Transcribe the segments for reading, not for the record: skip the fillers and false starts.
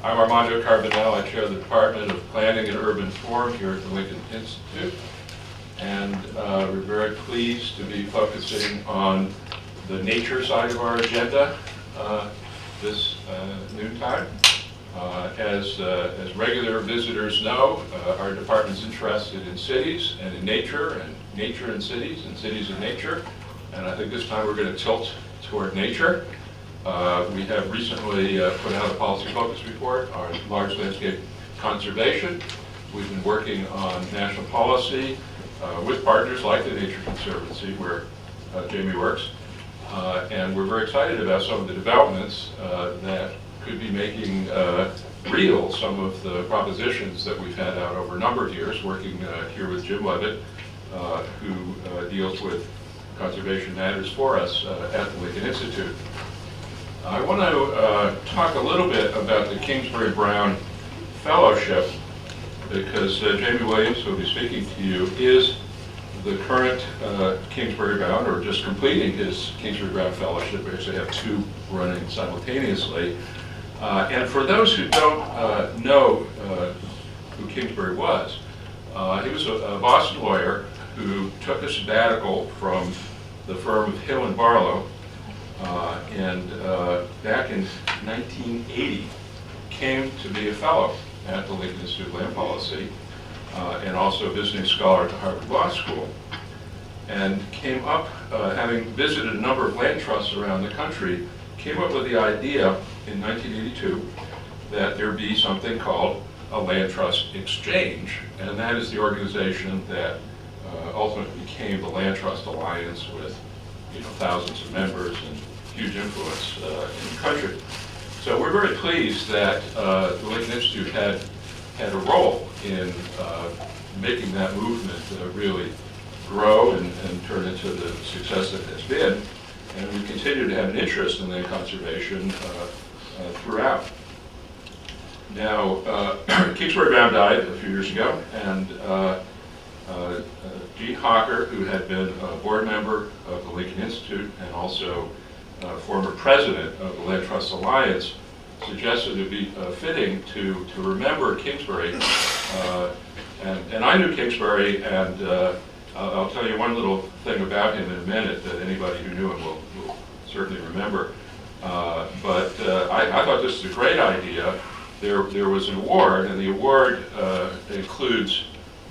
I'm Armando Carbonell. I chair the Department of Planning and Urban Form here at the Lincoln Institute. And we're very pleased to be focusing on the nature side of our agenda this noontime. As regular visitors know, our department's interested in cities and in nature and cities and nature. And I think this time we're going to tilt toward nature. We have recently put out a policy focus report on large landscape conservation. We've been working on national policy with partners like the Nature Conservancy, where Jamie works. And we're very excited about some of the developments that could be making real some of the propositions that we've had out over a number of years, working here with Jim Levitt, who deals with conservation matters for us at the Lincoln Institute. I want to talk a little bit about the Kingsbury Brown Fellowship, because Jamie Williams, who will be speaking to you, is the current Kingsbury Brown, or just completing his Kingsbury Brown Fellowship. We actually have two running simultaneously. And for those who don't know who Kingsbury was, he was a Boston lawyer who took a sabbatical from the firm of Hill and Barlow, and back in 1980 came to be a fellow at the Lincoln Institute of Land Policy, and also a visiting scholar at the Harvard Law School, and came up, having visited a number of land trusts around the country, came up with the idea in 1982 that there be something called a land trust exchange, and that is the organization that ultimately became the Land Trust Alliance with thousands of members and huge influence in the country. So we're very pleased that the Lincoln Institute had a role in making that movement really grow and turn into the success it has been. And we continue to have an interest in land conservation throughout. Now, Kingsbury Brown died a few years ago, and Gene Hocker, who had been a board member of the Lincoln Institute and also former president of the Land Trust Alliance, suggested it would be fitting to remember Kingsbury. And I knew Kingsbury, and I'll tell you one little thing about him in a minute that anybody who knew him will certainly remember. But I thought this was a great idea. There was an award, and the award includes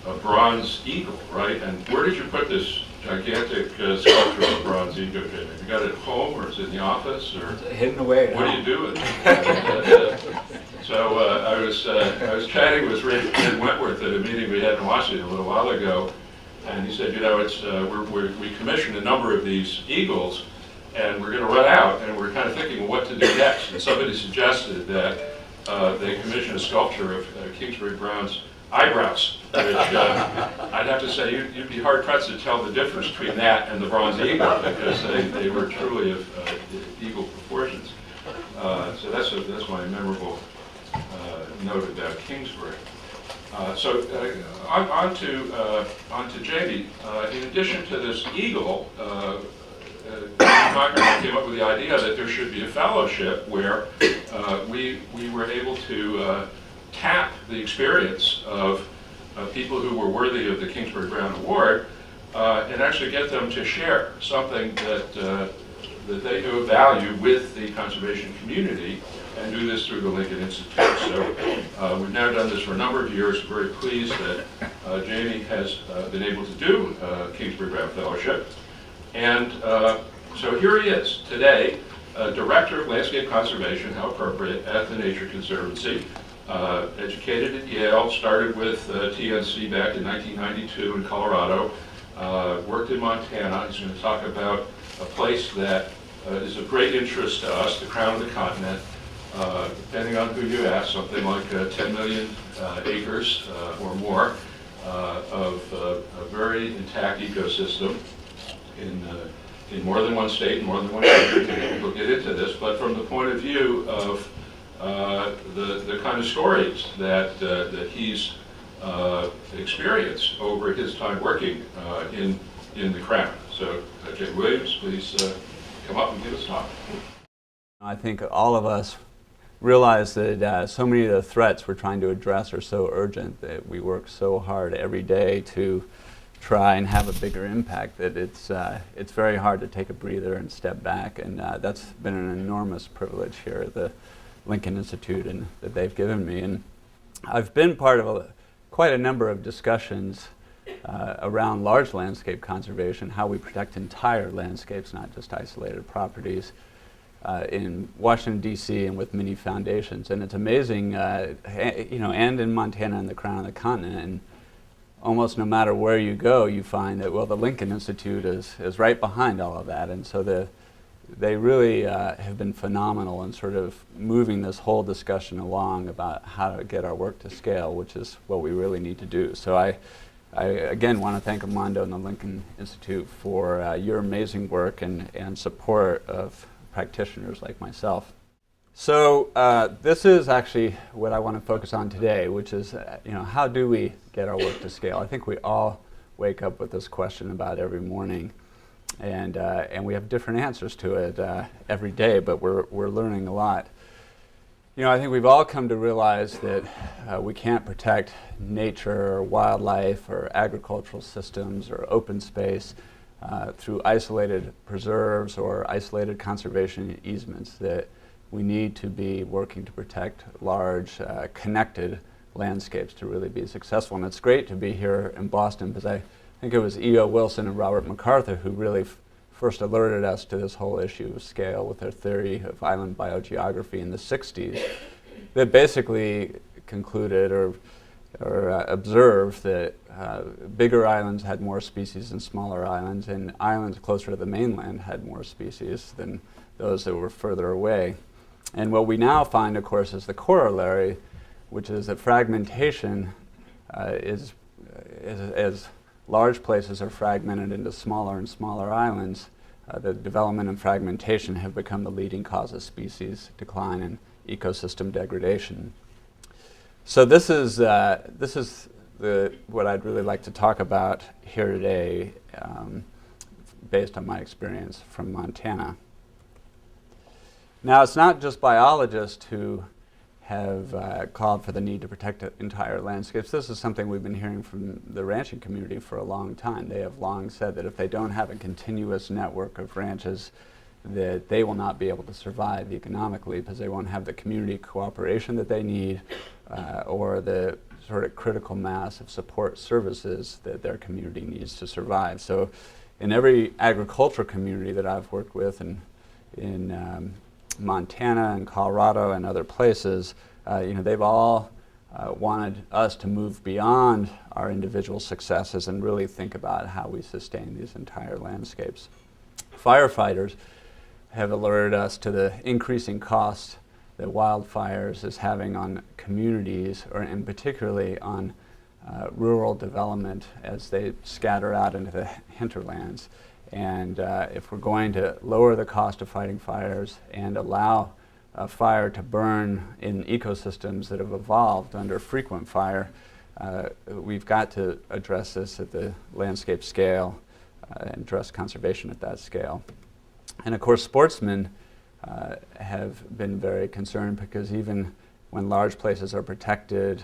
a bronze eagle, right? And where did you put this gigantic sculpture of a bronze eagle, Jim? Have you got it at home, or is it in the office, or hidden away? What do you do with it? So I was chatting with Ed Wentworth at a meeting we had in Washington a little while ago, and he said, it's we commissioned a number of these eagles, and we're going to run out, and we're kind of thinking, well, what to do next? And somebody suggested that they commission a sculpture of Kingsbury Brown's eyebrows, which I'd have to say you'd be hard-pressed to tell the difference between that and the bronze eagle, because they were truly of eagle proportions. So that's my memorable note about Kingsbury. So on to Jamie. In addition to this eagle, Hocker came up with the idea that there should be a fellowship where we were able to tap the experience of people who were worthy of the Kingsbury Brown Award and actually get them to share something that they do of value with the conservation community, and do this through the Lincoln Institute. So we've now done this for a number of years. We're very pleased that Jamie has been able to do Kingsbury Brown Fellowship. And so here he is today, Director of Landscape Conservation, how appropriate, at the Nature Conservancy. Educated at Yale, started with TNC back in 1992 in Colorado, worked in Montana. He's going to talk about a place that is of great interest to us, the crown of the continent. Depending on who you ask, something like 10 million acres or more of a very intact ecosystem in more than one state, in more than one country. We'll get into this, but from the point of view of the kind of stories that he's experienced over his time working in the crown. So, Jay Williams, please come up and give us a talk. I think all of us realized that so many of the threats we're trying to address are so urgent that we work so hard every day to try and have a bigger impact that it's very hard to take a breather and step back, and that's been an enormous privilege here at the Lincoln Institute and that they've given me. And I've been part of quite a number of discussions around large landscape conservation, how we protect entire landscapes, not just isolated properties, in Washington, D.C. and with many foundations. And it's amazing, and in Montana and the Crown of the Continent. And almost no matter where you go, you find that, well, the Lincoln Institute is right behind all of that. And so they really have been phenomenal in sort of moving this whole discussion along about how to get our work to scale, which is what we really need to do. So I again want to thank Armando and the Lincoln Institute for your amazing work and support of practitioners like myself. So this is actually what I want to focus on today, which is how do we get our work to scale? I think we all wake up with this question about every morning, and we have different answers to it every day, but we're learning a lot. I think we've all come to realize that we can't protect nature or wildlife or agricultural systems or open space through isolated preserves or isolated conservation easements, that we need to be working to protect large, connected landscapes to really be successful. And it's great to be here in Boston, because I think it was E.O. Wilson and Robert MacArthur who really first alerted us to this whole issue of scale with their theory of island biogeography in the 60s, that basically concluded or observed that bigger islands had more species than smaller islands, and islands closer to the mainland had more species than those that were further away. And what we now find, of course, is the corollary, which is that fragmentation is as large places are fragmented into smaller and smaller islands, the development and fragmentation have become the leading cause of species decline and ecosystem degradation. So this is what I'd really like to talk about here today, based on my experience from Montana. Now, it's not just biologists who have called for the need to protect entire landscapes. This is something we've been hearing from the ranching community for a long time. They have long said that if they don't have a continuous network of ranches, that they will not be able to survive economically, because they won't have the community cooperation that they need or the sort of critical mass of support services that their community needs to survive. So in every agricultural community that I've worked with in Montana and Colorado and other places, they've all wanted us to move beyond our individual successes and really think about how we sustain these entire landscapes. Firefighters have alerted us to the increasing costs that wildfires is having on communities, and particularly on rural development as they scatter out into the hinterlands. And if we're going to lower the cost of fighting fires and allow a fire to burn in ecosystems that have evolved under frequent fire, we've got to address this at the landscape scale and address conservation at that scale. And of course, sportsmen have been very concerned, because even when large places are protected,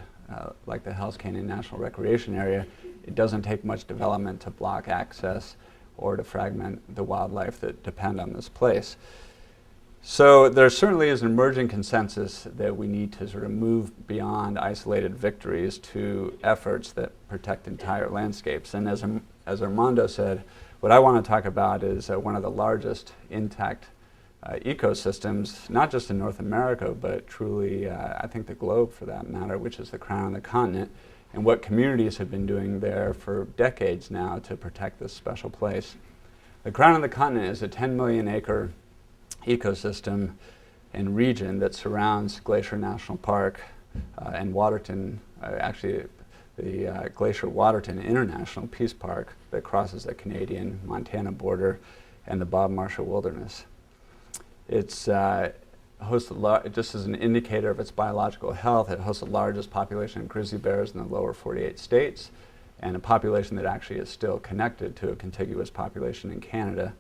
like the Hells Canyon National Recreation Area, it doesn't take much development to block access or to fragment the wildlife that depend on this place. So there certainly is an emerging consensus that we need to sort of move beyond isolated victories to efforts that protect entire landscapes. And as Armando said, what I want to talk about is one of the largest intact ecosystems, not just in North America, but truly, I think, the globe for that matter, which is the Crown of the Continent, and what communities have been doing there for decades now to protect this special place. The Crown of the Continent is a 10 million acre ecosystem and region that surrounds Glacier National Park and Waterton, the Glacier Waterton International Peace Park that crosses the Canadian-Montana border, and the Bob Marshall Wilderness. It's just as an indicator of its biological health, it hosts the largest population of grizzly bears in the lower 48 states, and a population that actually is still connected to a contiguous population in Canada.